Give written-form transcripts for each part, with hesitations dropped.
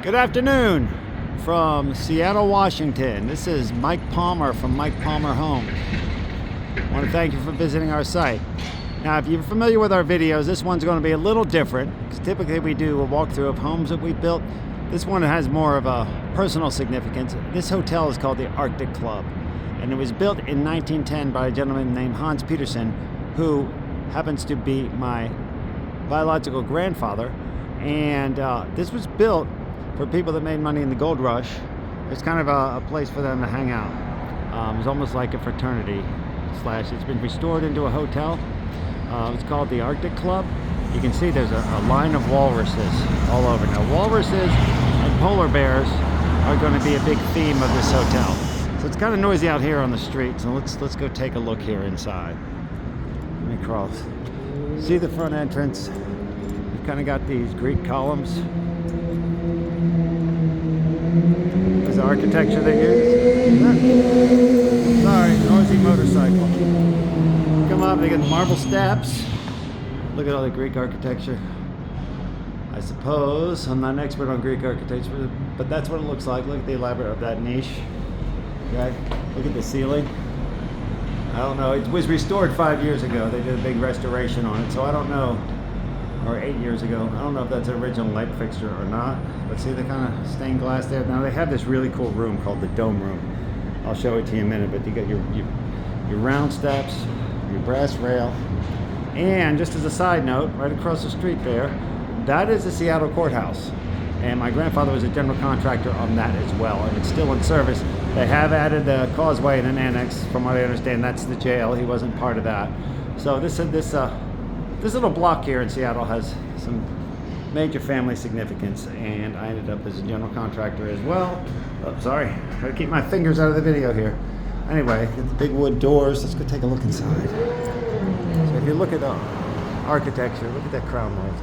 Good afternoon from Seattle, Washington. This is Mike Palmer from Mike Palmer Homes. I want to thank you for visiting our site. Now, if you're familiar with our videos, this one's going to be a little different because typically we do a walkthrough of homes that we've built. This one has more of a personal significance. This hotel is called the Arctic Club, and it was built in 1910 by a gentleman named Hans Pederson, who happens to be my biological grandfather. And this was built for people that made money in the gold rush. It's kind of a place for them to hang out. It's almost like a fraternity slash. It's been restored into a hotel. It's called the Arctic Club. You can see there's a line of walruses all over. Now, walruses and polar bears are going to be a big theme of this hotel. So it's kind of noisy out here on the street. So let's go take a look here inside. Let me cross. See the front entrance. You've kind of got these Greek columns. There's the architecture they use. Sorry, noisy motorcycle. Come up, they got marble steps. Look at all the Greek architecture. I suppose I'm not an expert on Greek architecture, but that's what it looks like. Look at the elaborate of that niche. Okay, look at the ceiling. I don't know. It was restored 5 years ago. They did a big restoration on it, so I don't know. Or 8 years ago. I don't know if that's an original light fixture or not. But see the kind of stained glass there. Now they have this really cool room called the dome room. I'll show it to you in a minute. But you got your round steps, your brass rail, and just as a side note, right across the street there, that is the Seattle courthouse. And my grandfather was a general contractor on that as well, and it's still in service. They have added the causeway and an annex. From what I understand, that's the jail. He wasn't part of that. So this little block here in Seattle has some major family significance, and I ended up as a general contractor as well. Oh, sorry, gotta keep my fingers out of the video here. Anyway, the big wood doors. Let's go take a look inside. So if you look at the architecture, look at that crown mold.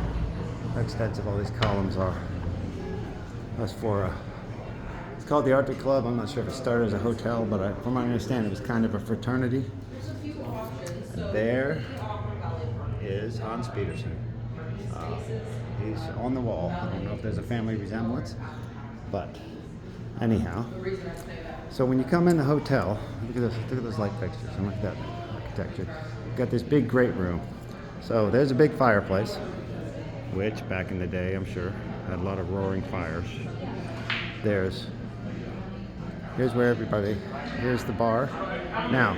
How extensive all these columns are. That's for it's called the Arctic Club. I'm not sure if it started as a hotel, but from what I understand, it was kind of a fraternity. And there is Hans Pederson. He's on the wall. I don't know if there's a family resemblance, but anyhow. So when you come in the hotel, look at those light fixtures and look at that architecture. You've got this big great room. So there's a big fireplace, which back in the day, I'm sure, had a lot of roaring fires. Here's where here's the bar. Now,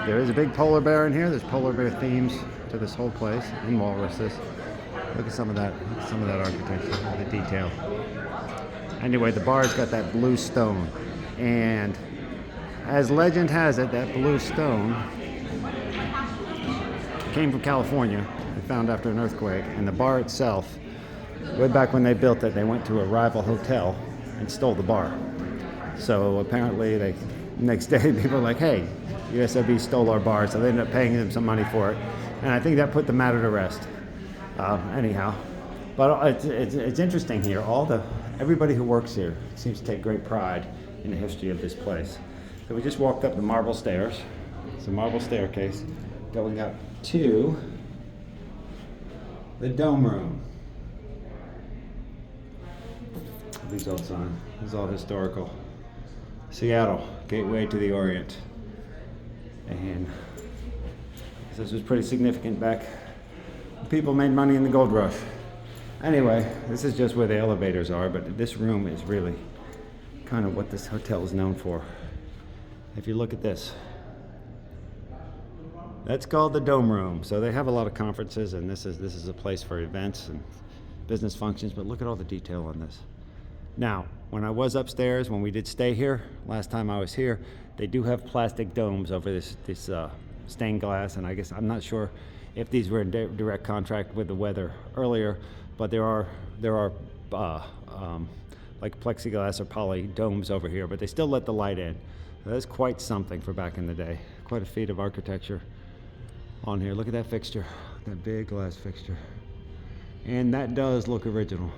there is a big polar bear in here. There's polar bear themes to this whole place, and walruses. Look at some of that architecture, the detail. Anyway, the bar's got that blue stone, and as legend has it, that blue stone came from California and found after an earthquake. And the bar itself, way back when they built it, they went to a rival hotel and stole the bar. So apparently, the next day people were like, "Hey, USOB stole our bar," so they ended up paying them some money for it. And I think that put the matter to rest. Anyhow, but it's interesting here. Everybody who works here seems to take great pride in the history of this place. So we just walked up the marble stairs. It's a marble staircase going up to the dome room. These old signs. This is all historical. Seattle, gateway to the Orient. And this was pretty significant back when people made money in the gold rush. Anyway, this is just where the elevators are, but this room is really kind of what this hotel is known for. If you look at this, that's called the dome room. So they have a lot of conferences, and this is a place for events and business functions, but look at all the detail on this. Now, when I was upstairs, when we did stay here, last time I was here, they do have plastic domes over this stained glass, and I guess I'm not sure if these were in direct contract with the weather earlier, but there are like plexiglass or poly domes over here, but they still let the light in. So that's quite something for back in the day. Quite a feat of architecture on here. Look at that fixture, that big glass fixture, and that does look original.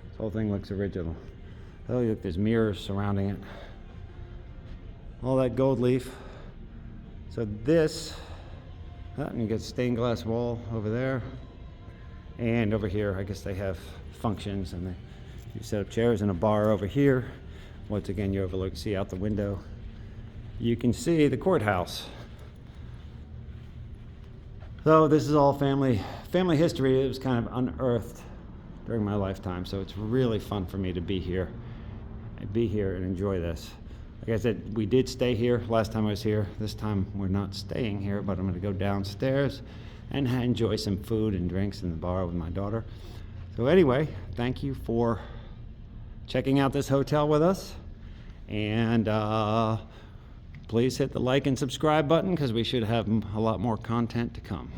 This whole thing looks original. Oh, look, there's mirrors surrounding it. All that gold leaf. So this, you get stained glass wall over there, and over here I guess they have functions and they You set up chairs and a bar over here. Once again, you see out the window. You can see the courthouse. So this is all family history. It was kind of unearthed during my lifetime, so it's really fun for me to be here and enjoy this. Like I said, we did stay here last time I was here. This time we're not staying here, but I'm going to go downstairs and enjoy some food and drinks in the bar with my daughter. So anyway, thank you for checking out this hotel with us, and please hit the like and subscribe button because we should have a lot more content to come.